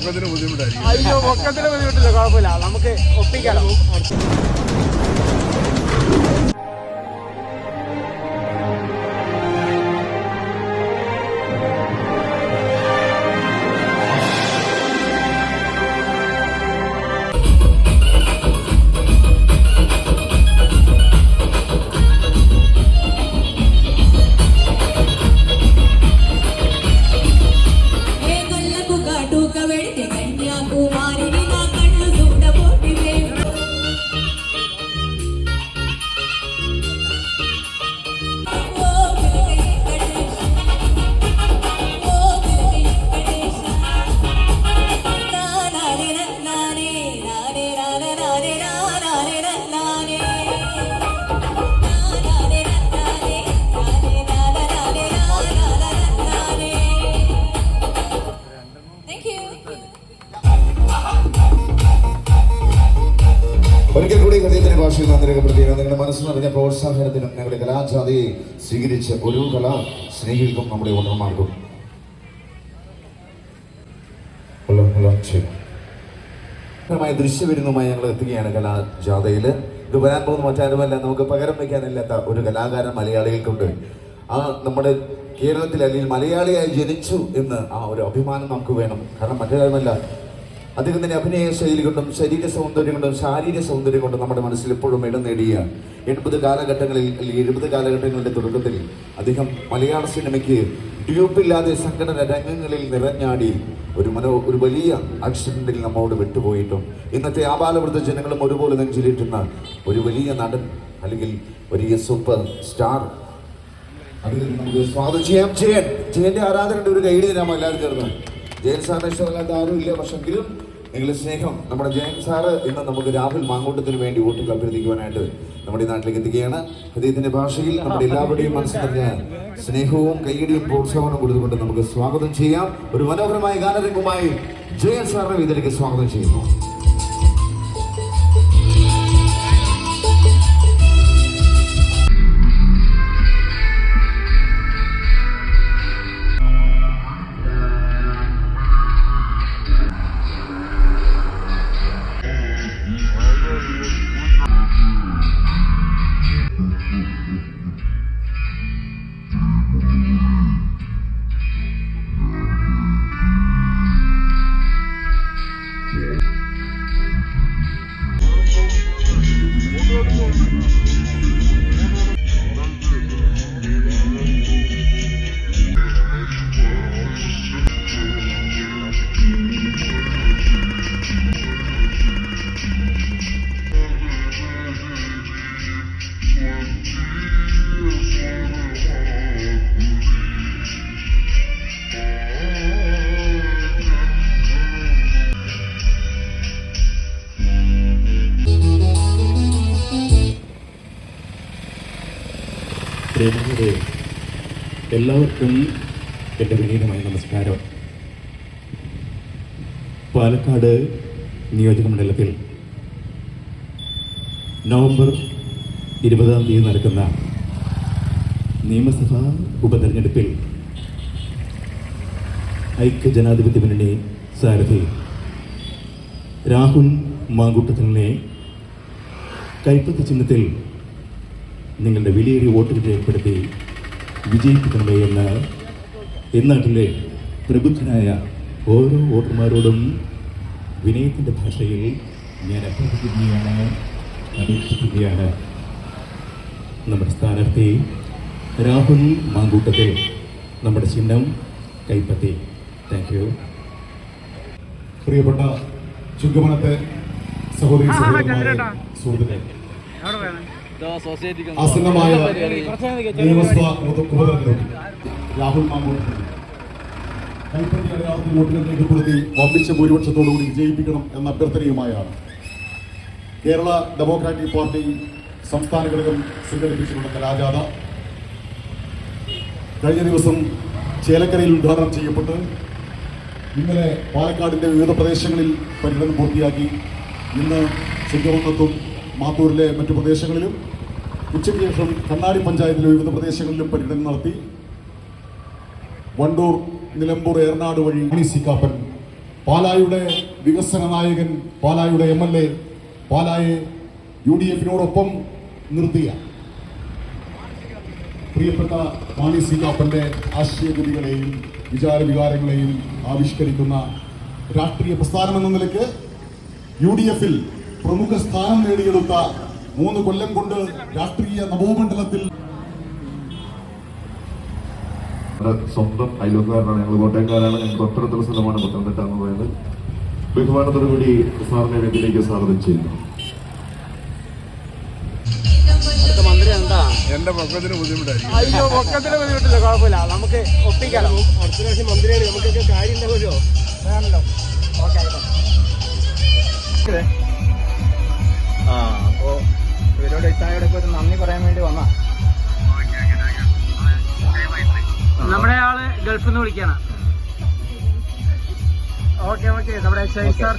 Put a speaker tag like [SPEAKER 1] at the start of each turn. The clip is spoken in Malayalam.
[SPEAKER 1] അയ്യോ പൊക്കത്തിന് ബുദ്ധിമുട്ടില്ല, കുഴപ്പമില്ല, നമുക്ക് ഒപ്പിക്കാലോ.
[SPEAKER 2] ഒരിക്കൽ കൂടി ഹൃദയത്തിന്റെ ഭാഷയിൽ നന്ദി രേഖപ്പെടുത്തിയാണ്. നിങ്ങളുടെ മനസ്സ് നിറഞ്ഞ പ്രോത്സാഹനത്തിനും ഞങ്ങളുടെ കലാജാതിയെ സ്വീകരിച്ച ഒരു കലാ സ്നേഹികൾക്കും നമ്മുടെ ഓണർമാർക്കും ദൃശ്യവിരുന്നുമായി ഞങ്ങൾ എത്തുകയാണ് കലാജാഥയിൽ. ഇത് വരാൻ പോകുന്ന മറ്റാരുമല്ല, നമുക്ക് പകരം വയ്ക്കാനില്ലാത്ത ഒരു കലാകാരൻ മലയാളികൾക്കുണ്ട്. ആ നമ്മുടെ കേരളത്തിൽ അല്ലെങ്കിൽ മലയാളിയായി ജനിച്ചു എന്ന് ആ ഒരു അഭിമാനം നമുക്ക് വേണം. കാരണം മറ്റൊരാളുമല്ല, അദ്ദേഹത്തിന്റെ അഭിനയ ശൈലി കൊണ്ടും ശരീര സൗന്ദര്യം കൊണ്ടും ശാരീരിക സൗന്ദര്യം കൊണ്ടും നമ്മുടെ മനസ്സിൽ എപ്പോഴും ഇടം നേടിയ 80 കാലഘട്ടങ്ങളിൽ അല്ലെങ്കിൽ 70 കാലഘട്ടങ്ങളുടെ തുടക്കത്തിൽ അദ്ദേഹം മലയാള സിനിമയ്ക്ക് ഡ്യൂപ്പില്ലാതെ സംഘടന രംഗങ്ങളിൽ നിറഞ്ഞാടി ഒരു വലിയ ആക്സിഡന്റിൽ നമ്മോട് വിട്ടുപോയിട്ടും ഇന്നത്തെ ആബാലവൃദ്ധ ജനങ്ങളും ഒരുപോലെ നെഞ്ചിലേറ്റുന്ന ഒരു വലിയ നടൻ അല്ലെങ്കിൽ വലിയ സൂപ്പർ സ്റ്റാർ. അദ്ദേഹത്തിന് നമുക്ക് സ്വാഗതം ചെയ്യാം. ജയന്റെ ആരാധകരുടെ ഒരു കൈയ്യടി തരാമോ എല്ലാവരും ചേർന്ന്? ജയൻ സാറിനെ ഇഷ്ടമല്ലാത്ത ആരുമില്ല, പക്ഷെങ്കിലും നിങ്ങളുടെ സ്നേഹം നമ്മുടെ ജയൻ സാറ് ഇന്ന് നമുക്ക് രാഹുൽ മാങ്കൂട്ടത്തിന് വേണ്ടി വോട്ടുകൾ അഭ്യർത്ഥിക്കുവാനായിട്ട് നമ്മുടെ നാട്ടിലേക്ക് എത്തുകയാണ്. അദ്ദേഹത്തിന്റെ ഭാഷയിൽ നമ്മുടെ എല്ലാവരുടെയും മനസ്സ് നിറഞ്ഞ സ്നേഹവും കൈയടിയും പ്രോത്സാഹനവും കൊടുത്തുകൊണ്ട് നമുക്ക് സ്വാഗതം ചെയ്യാം. ഒരു മനോഹരമായ ഗാനരംഗവുമായി ജയൻ സാറിനെ ഇതിലേക്ക് സ്വാഗതം ചെയ്യുന്നു.
[SPEAKER 3] എല്ലാവർക്കും എൻ്റെ വിനീതമായ നമസ്കാരം. പാലക്കാട് നിയോജക മണ്ഡലത്തിൽ നവംബർ 20 നടക്കുന്ന നിയമസഭാ ഉപതെരഞ്ഞെടുപ്പിൽ ഐക്യജനാധിപത്യ മുന്നണി സാരഥി രാഹുൽ മാങ്കൂട്ടത്തിനെ കൈപ്പത്തി ചിഹ്നത്തിൽ നിങ്ങളുടെ വിലയേറിയ വോട്ടുകൾ രേഖപ്പെടുത്തി വിജയിപ്പിക്കണമേ എന്ന് ഇന്നാട്ടിലെ പ്രബുദ്ധനായ ഓരോ വോട്ടർമാരോടും വിനയത്തിൻ്റെ ഭാഷയിൽ ഞാൻ അഭ്യർത്ഥിക്കുകയാണ്, അപേക്ഷിക്കുകയാണ്. നമ്മുടെ സ്ഥാനാർത്ഥി രാഹുൽ മാങ്കൂട്ടത്തിൽ, നമ്മുടെ ചിഹ്നം കൈപ്പത്തി. Thank you.
[SPEAKER 4] പ്രിയപ്പെട്ട ചുങ്കമണത്തെ സഹോദരി സുഹൃത്തുക്കളെ, ആസന്നമായ നിയമസഭാ ഉപതെരഞ്ഞെടുപ്പിൽ രാഹുൽ മാങ്കൂട്ടത്തിൽ കൈപ്പത്തി അടയാളത്തിൽ വോട്ടുകൾ രേഖപ്പെടുത്തി വമ്പിച്ച ഭൂരിപക്ഷത്തോടുകൂടി വിജയിപ്പിക്കണം എന്ന അഭ്യർത്ഥനയുമായാണ് കേരള ഡെമോക്രാറ്റിക് പാർട്ടി സംസ്ഥാന ഘടകം സംഘടിപ്പിച്ചിട്ടുള്ള കലാജാഥ കഴിഞ്ഞ ദിവസം ചേലക്കരയിൽ ഉദ്ഘാടനം ചെയ്യപ്പെട്ട് ഇന്നലെ പാലക്കാടിൻ്റെ വിവിധ പ്രദേശങ്ങളിൽ പര്യടനം പൂർത്തിയാക്കി. ഇന്ന് ചുങ്കമന്നത്തും മാത്തൂരിലെ മറ്റു പ്രദേശങ്ങളിലും ഉച്ചയ്ക്ക് ശേഷം കണ്ണാടി പഞ്ചായത്തിലെ വിവിധ പ്രദേശങ്ങളിലും പര്യടനം നടത്തി. വണ്ടൂർ, നിലമ്പൂർ, ഏറനാട് വഴി സി കാപ്പൻ പാലായുടെ വികസന നായകൻ, പാലായുടെ MLA, പാലായെ UDF-നോടൊപ്പം നിർത്തിയ പ്രിയപ്പെട്ട മാണി സി കാപ്പന്റെ ആശയഗതികളെയും വിചാരവികാരങ്ങളെയും ആവിഷ്കരിക്കുന്ന രാഷ്ട്രീയ പ്രസ്ഥാനമെന്ന നിലയ്ക്ക് UDF-ൽ പ്രമുഖ സ്ഥാനം നേടിയെടുത്ത 3 കൊല്ലം കൊണ്ട് രാഷ്ട്രീയ നവോമണ്ഡലത്തിൽ
[SPEAKER 5] സ്വന്തം അയൽവക്കാരനാണ്. ഞങ്ങൾ കോട്ടയംകാരാണ്. ഞങ്ങൾ തൊട്ടടുത്തുള്ള സ്ഥലമാണ് പത്തനംതിട്ട എന്ന് പറയുന്നത്. ബഹുമാനത്തോടുകൂടി സാറിനെ വേദിയിലേക്ക് സ്വാഗതം ചെയ്യുന്നു.
[SPEAKER 1] മന്ത്രി എന്താ
[SPEAKER 6] എന്റെ പൊക്കത്തിന് ബുദ്ധിമുട്ടായിരിക്കും.
[SPEAKER 1] അയ്യോ, പൊക്കത്തിന് ബുദ്ധിമുട്ടില്ല, കുഴപ്പമില്ല, നമുക്ക് ഒപ്പിക്കാലോ. അടുത്ത പ്രാവശ്യം മന്ത്രിയാണ്, നമുക്കൊക്കെ കാര്യം ഉണ്ടാവുമല്ലോ. വേണല്ലോ. ഓക്കെ,
[SPEAKER 7] അപ്പോ ഇവരോട് ഇത്തായോടൊക്കെ ഒരു നന്ദി പറയാൻ വേണ്ടി വന്നാ.
[SPEAKER 1] നമ്മുടെ ആള് ഗൾഫിൽ നിന്ന് വിളിക്കാനാ. ഓക്കെ, നമ്മുടെ ഷൈൻ സാർ